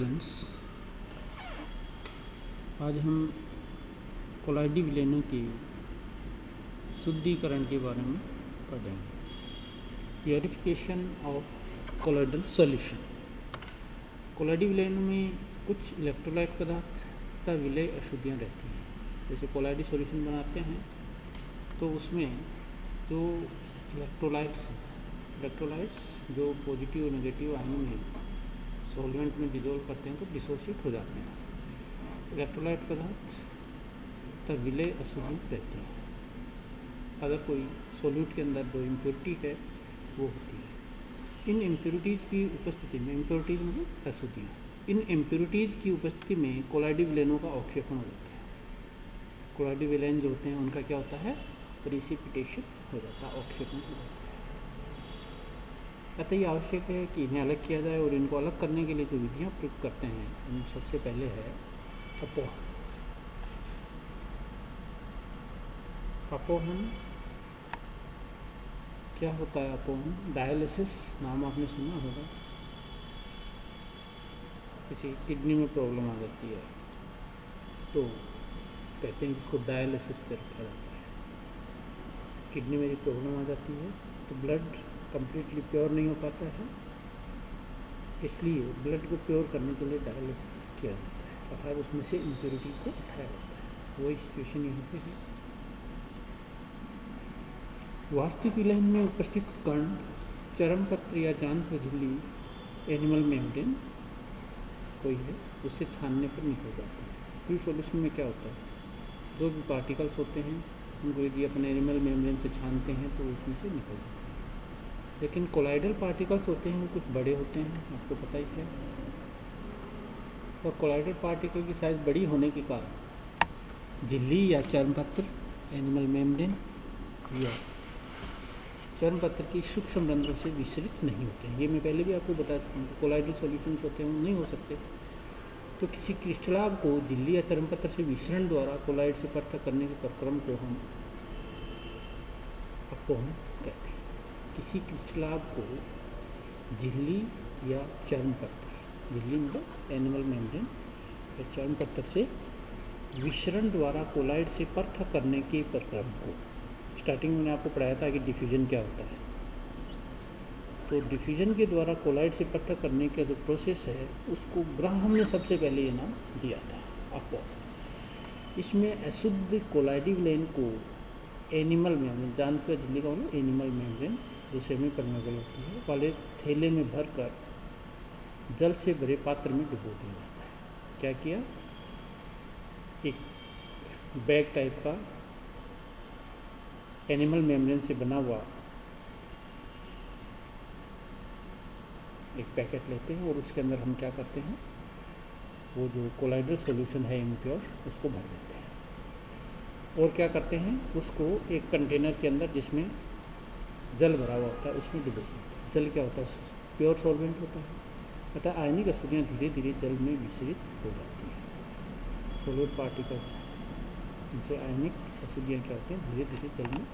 Friends, आज हम कोलाइडी विलेनों की शुद्धिकरण के बारे में पढ़ेंगे। Purification of colloidal solution. कोलाइडी विलेनों में कुछ इलेक्ट्रोलाइट पदार्थ तथा विलेय अशुद्धियाँ रहती हैं। जैसे कोलाइडी सॉल्यूशन बनाते हैं तो उसमें जो इलेक्ट्रोलाइट्स जो पॉजिटिव और नेगेटिव आयन में सॉल्वेंट में डिजोल्व करते हैं तो डिसोसिएट हो जाते हैं। इलेक्ट्रोलाइट पदार्थ तथा विलेय अशुद्धि रहती है। अगर कोई सॉल्यूट के अंदर जो इम्प्योरिटी है वो होती है। इन इम्प्योरिटीज़ की उपस्थिति में, इम्प्योरिटीज़ मतलब अशुद्धियाँ, इन इम्प्योरिटीज़ की उपस्थिति में कोलाइडी विलेनों का अवक्षेपण हो जाता है। कोलाइडी विलेन जो होते हैं उनका क्या होता है, प्रिसिपिटेशन हो जाता है, अवक्षेपण हो जाता है। अतः ये आवश्यक है कि इन्हें अलग किया जाए और इनको अलग करने के लिए जो विधियाँ प्रयोग करते हैं उनमें सबसे पहले है अपोहन। अपोहन क्या होता है? अपोहन डायलिसिस नाम आपने सुना होगा। किसी किडनी में प्रॉब्लम आ जाती है तो कहते हैं कि इसको डायलिसिस कर रखा जाता है। किडनी में जब प्रॉब्लम आ जाती है तो ब्लड कंप्लीटली प्योर नहीं हो पाता है, इसलिए ब्लड को प्योर करने के लिए डायलिसिस किया जाता है, अर्थात उसमें से इम्प्योरिटीज़ को उठाया जाता है। वही सिचुएशन यहाँ पे है। वास्तविक विलेन में उपस्थित कण चर्मपत्र या जांघ झिल्ली एनिमल मेम्ब्रेन कोई है उससे छानने पर निकल जाता है। प्योर सॉल्यूशन में क्या होता है, जो भी पार्टिकल्स होते हैं उनको यदि अपने एनिमल मेम्ब्रेन से छानते हैं तो उसमें से निकल जाता है। लेकिन कोलाइडल पार्टिकल्स होते हैं वो कुछ बड़े होते हैं, आपको पता ही है। और कोलाइडल पार्टिकल की साइज़ बड़ी होने के कारण झिल्ली या चर्मपत्र एनिमल मेम्ब्रेन या चर्मपत्र की सूक्ष्म रंध्रों से विसरित नहीं होते हैं। ये मैं पहले भी आपको बता सकता हूँ। कोलाइडल सॉल्यूशंस होते हैं वो नहीं हो सकते। तो किसी क्रिस्टलाभ को झिल्ली या चर्मपत्र से विसरण द्वारा कोलाइड से पृथक करने के प्रक्रम को हम अपोहन कहते हैं। किसी क्रिस्टलाभ को झिल्ली या चर्मपत्र, झिल्ली मतलब एनिमल मेम्ब्रेन या चर्मपत्र से विसरण द्वारा कोलाइड से पृथक करने के प्रक्रम को, स्टार्टिंग में मैंने आपको पढ़ाया था कि डिफ्यूजन क्या होता है। तो डिफ्यूजन के द्वारा कोलाइड से पृथक करने का जो प्रोसेस है उसको ग्राहम ने सबसे पहले ये नाम दिया था, अपोहन। इसमें अशुद्ध कोलाइडी विलेन को एनिमल मेम्ब्रेन, जानकर झिल्ली का मतलब एनिमल मेम्ब्रेन जो सेमी परमेबल होती है वाले थैले में भरकर जल से भरे पात्र में डुबो दिया जाता है। क्या किया, एक बैग टाइप का एनिमल मेम्ब्रेन से बना हुआ एक पैकेट लेते हैं और उसके अंदर हम क्या करते हैं, वो जो कोलाइडल सॉल्यूशन है इम्प्योर उसको भर देते हैं। और क्या करते हैं, उसको एक कंटेनर के अंदर जिसमें जल भरा हुआ होता है उसमें डुबो देते हैं। जल क्या होता है, प्योर सॉल्वेंट होता है, अतः आयनिक अशुद्धियाँ धीरे धीरे जल में विसरित हो जाती हैं। सॉलिड पार्टिकल्स जो आयनिक अशुद्धियाँ क्या होती हैं, धीरे धीरे जल में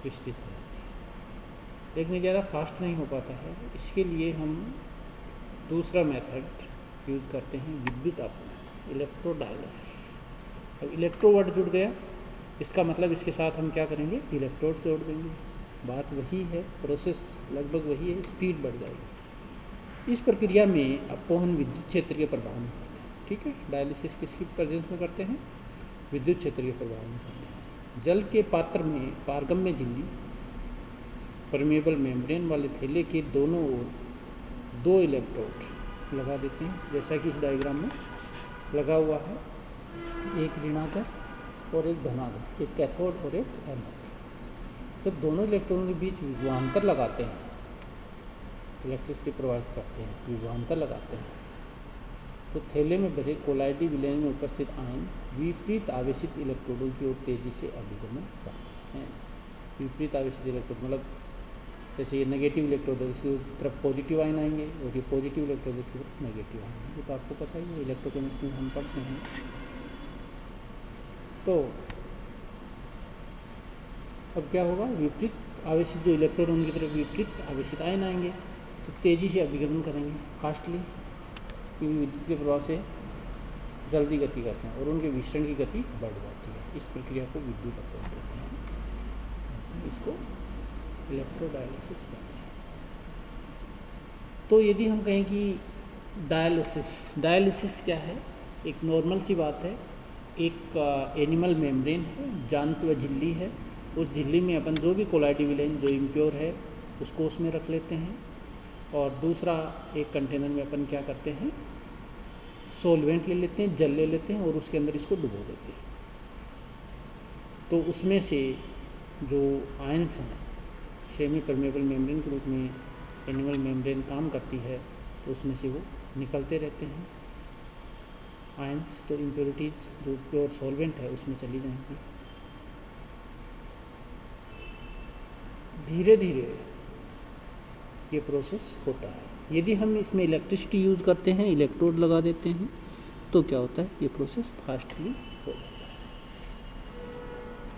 विसरित हो जाती है। लेकिन ज़्यादा फास्ट नहीं हो पाता है, इसके लिए हम दूसरा मेथड यूज़ करते हैं, विद्युत अपघटन, इलेक्ट्रोडायलिसिस। अब इलेक्ट्रो वर्ड जुड़ गया, इसका मतलब इसके साथ हम क्या करेंगे, इलेक्ट्रोड जोड़ देंगे। बात वही है, प्रोसेस लगभग वही है, स्पीड बढ़ जाएगी। इस प्रक्रिया में अपोहन विद्युत क्षेत्र के प्रभाव में करते हैं। ठीक है, डायलिसिस किसकी प्रेजेंस में करते हैं, विद्युत क्षेत्र के प्रभाव में करते हैं। जल के पात्र में पारगम्य झिल्ली परमेबल मेम्ब्रेन वाले थैले के दोनों ओर 2 इलेक्ट्रोड लगा देते हैं, जैसा कि इस डायग्राम में लगा हुआ है। एक ऋणाकर और एक धनाकर, एक कैथोड और एक एनोड। जब दोनों इलेक्ट्रॉनों के बीच विभवांतर लगाते हैं, इलेक्ट्रिसिटी प्रोवाइड करते हैं, विभवांतर लगाते हैं, तो थैले में भरे कोलाइडी विलेन में उपस्थित आयन विपरीत आवेशित इलेक्ट्रोडों की ओर तेजी से अभिगमन करते हैं। विपरीत आवेशित इलेक्ट्रोड मतलब जैसे ये नेगेटिव इलेक्ट्रोड है, इसकी तरफ पॉजिटिव आयन आएंगे और ये पॉजिटिव इलेक्ट्रोड है, इसकी तरफ नेगेटिव आएंगे। ये तो आपको पता ही है, इलेक्ट्रोकेमिस्ट्री में हम पढ़ते हैं। तो अब क्या होगा, विपरीत आवेशित जो इलेक्ट्रॉन उनकी तरफ विपरीत आवेशित आयन आएंगे तो तेज़ी से अभिगमन करेंगे, फास्टली। क्योंकि विद्युत के प्रभाव से जल्दी गति करते हैं और उनके विचरण की गति बढ़ जाती है। इस प्रक्रिया को विद्युत अपवन कहते हैं, इसको इलेक्ट्रोडायलिसिस कहते हैं। तो यदि हम कहें कि डायलिसिस क्या है, एक नॉर्मल सी बात है, एक एनिमल मेम्ब्रेन है, जांत व झिल्ली है, उस झिल्ली में अपन जो भी कोलाइडल विलेन जो इम्प्योर है उसको उसमें रख लेते हैं, और दूसरा एक कंटेनर में अपन क्या करते हैं, सॉल्वेंट ले लेते हैं, जल ले लेते हैं और उसके अंदर इसको डुबो देते हैं। तो उसमें से जो आयंस हैं, सेमी परमेबल मेम्ब्रेन के रूप में एनिमल मेम्ब्रेन काम करती है, तो उसमें से वो निकलते रहते हैं आयंस। तो इम्प्योरिटीज़ जो प्योर सॉल्वेंट है उसमें चली जाएंगी। धीरे धीरे ये प्रोसेस होता है। यदि हम इसमें इलेक्ट्रिसिटी यूज़ करते हैं, इलेक्ट्रोड लगा देते हैं, तो क्या होता है, ये प्रोसेस फास्टली हो जाता है।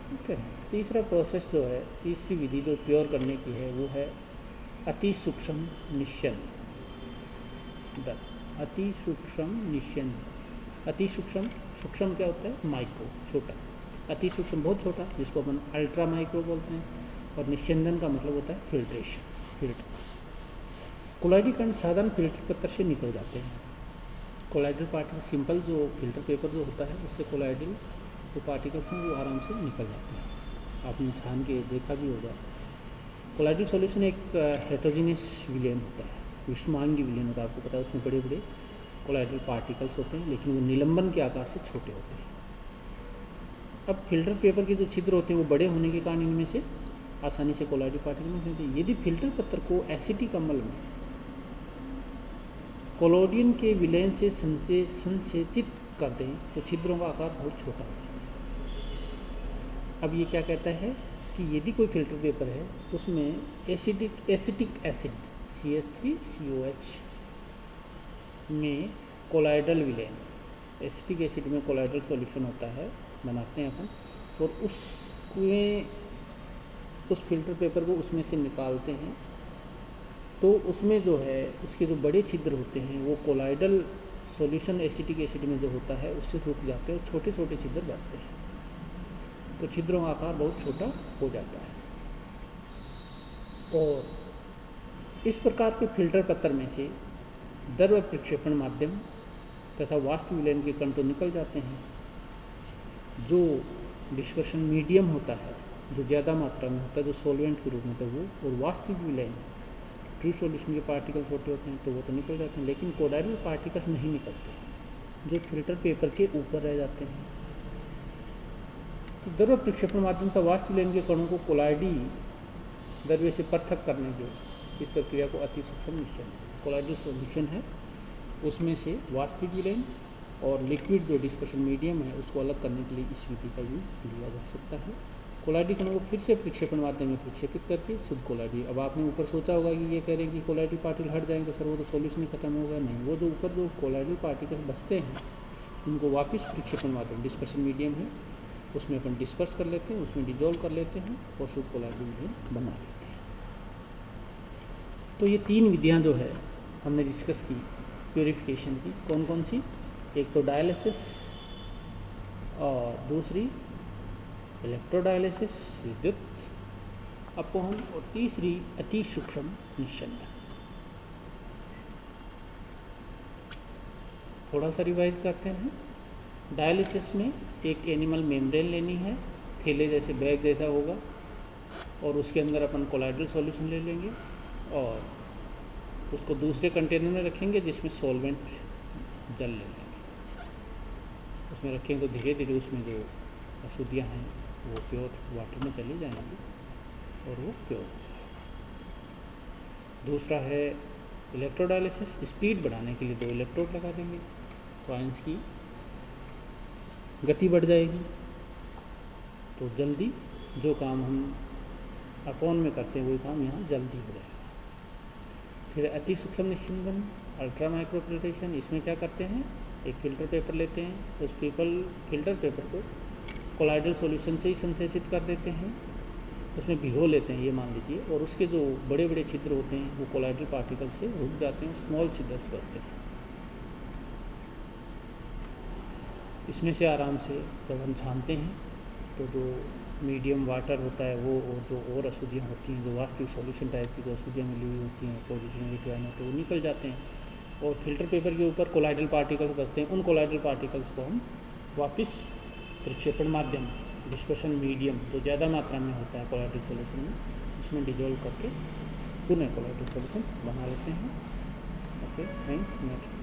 ठीक है। तीसरा प्रोसेस जो है, तीसरी विधि जो प्योर करने की है वो है अति सूक्ष्म निश्चन दर। अति सूक्ष्म निश्चन। अति सूक्ष्म, सूक्ष्म क्या होता है, माइक्रो, छोटा। अति सूक्ष्म बहुत छोटा, जिसको अपन अल्ट्रा माइक्रो बोलते हैं, और निश्चंदन का मतलब होता है फिल्ट्रेशन, फिल्टर। कोलाइडल कण साधारण फिल्टर पत्थर से निकल जाते हैं। कोलाइडल पार्टिकल, सिंपल जो फिल्टर पेपर जो होता है उससे कोलाइडल जो पार्टिकल्स हैं वो आराम से निकल जाते हैं। आपने छान के देखा भी होगा। कोलाइडल सॉल्यूशन एक हेटेरोजेनियस विलेन होता है, विषमांगी विलेन होता है, आपको पता है। उसमें बड़े बड़े कोलाइडल पार्टिकल्स होते हैं, लेकिन वो निलंबन के आकार से छोटे होते हैं। अब फिल्टर पेपर के जो छिद्र होते हैं वो बड़े होने के कारण इनमें से आसानी से कोलाइडल पार्टिकल नहीं होते। यदि फिल्टर पत्थर को एसिटिक अम्ल में कोलोडियन के विलयन से संसेचित कर दें तो छिद्रों का आकार बहुत छोटा हो जाता है। अब ये क्या कहता है कि यदि कोई फिल्टर पेपर है उसमें एसिटिक एसिड CH3COH में कोलाइडल विलयन, एसिटिक एसिड में कोलाइडल सॉल्यूशन होता है, बनाते हैं अपन, और उस फिल्टर पेपर को उसमें से निकालते हैं, तो उसमें जो है उसके जो बड़े छिद्र होते हैं वो कोलाइडल सॉल्यूशन एसिटिक एसिड में जो होता है उससे रुक जाते हैं और छोटे छोटे छिद्र बचते हैं। तो छिद्रों का आकार बहुत छोटा हो जाता है। और इस प्रकार के फिल्टर पत्थर में से द्रव प्रक्षेपण माध्यम तथा वाष्प विलयन के कण तो निकल जाते हैं। जो डिस्पर्शन मीडियम होता है, जो ज़्यादा मात्रा में होता है, जो सॉल्वेंट के रूप में, तो वो, और वास्तविक विलयन ट्रू सॉल्यूशन के पार्टिकल्स छोटे होते हैं तो वो तो निकल जाते हैं, लेकिन कोलाइडल पार्टिकल्स नहीं निकलते, जो फिल्टर पेपर के ऊपर रह जाते हैं। तो द्रव प्रक्षेपण माध्यम से वाष्प विलयन के कणों को कोलाइडी द्रव्य से पृथक करने की इस प्रक्रिया को अति सूक्ष्म निश्चन, कोलाइडल सॉल्यूशन है उसमें से वास्तविक विलयन और लिक्विड जो डिस्पर्शन मीडियम है उसको अलग करने के लिए इस विधि का यूज लिया जा सकता है। कोलाइडी कणों को फिर से प्रक्षेपण माध्यम में प्रक्षेपित करके शुद्ध कोलाइडी। अब आपने ऊपर सोचा होगा कि ये कह रहे हैं कि कोलाइडल पार्टिकल हट जाएंगे सर, वो तो सॉल्यूशन ही खत्म होगा। नहीं, वो जो ऊपर जो कोलाइडल पार्टिकल बचते हैं उनको वापस प्रक्षेपण माध्यम, डिस्पर्शन मीडियम है उसमें अपन डिस्पर्स कर लेते हैं, उसमें डिजोल्व कर लेते हैं और शुद्ध कोलाइडल बना लेते हैं। तो ये तीन विधियाँ जो है हमने डिस्कस की प्योरीफिकेशन की। कौन कौन सी? एक तो डायलिसिस, और दूसरी इलेक्ट्रोडायलिसिस विद्युत अपवहन, और तीसरी अति सूक्ष्म निश्चन। थोड़ा सा रिवाइज करते हैं। डायलिसिस में एक एनिमल मेम्ब्रेन लेनी है, थैले जैसे बैग जैसा होगा, और उसके अंदर अपन कोलाइडल सॉल्यूशन ले लेंगे और उसको दूसरे कंटेनर में रखेंगे जिसमें सॉल्वेंट जल ले लेंगे। उसमें रखेंगे तो धीरे धीरे उसमें जो अशुद्धियाँ हैं वो प्योर वाटर में चली जाएंगी और वो प्योर हो जाएगा। दूसरा है इलेक्ट्रोडायलिसिस, स्पीड बढ़ाने के लिए 2 इलेक्ट्रोड लगा देंगे तो आयंस की गति बढ़ जाएगी, तो जल्दी जो काम हम अपवन में करते हैं वही काम यहाँ जल्दी हो जाएगा। फिर अति सूक्ष्म निश्चंदन, अल्ट्रा माइक्रो फिल्ट्रेशन, इसमें क्या करते हैं, एक फिल्टर पेपर लेते हैं, उस फिल्टर पेपर को कोलाइडल सॉल्यूशन से ही संश्लेषित कर देते हैं, उसमें भिगो लेते हैं ये मान लीजिए, और उसके जो बड़े बड़े छिद्र होते हैं वो कोलाइडल पार्टिकल से रुक जाते हैं, स्मॉल छिद्र बचते हैं। इसमें से आराम से जब हम छानते हैं तो जो मीडियम वाटर होता है वो, और जो और अशुद्धियाँ होती हैं, जो वास्तविक सॉल्यूशन टाइप की जो अशुद्धियाँ मिली हुई होती हैं, पॉजिटिव नेगेटिव आयन होते हैं, वो निकल जाते हैं। और फिल्टर पेपर के ऊपर कोलाइडल पार्टिकल्स बचते हैं, उन कोलाइडल पार्टिकल्स को हम वापस प्रक्षेपण माध्यम, डिस्पर्शन मीडियम जो ज़्यादा मात्रा में होता है कोलाइडल सॉल्यूशन में, उसमें डिजोल्व करके पुनः कोलाइडल सॉल्यूशन बना लेते हैं। Okay, thanks. नेक्स्ट।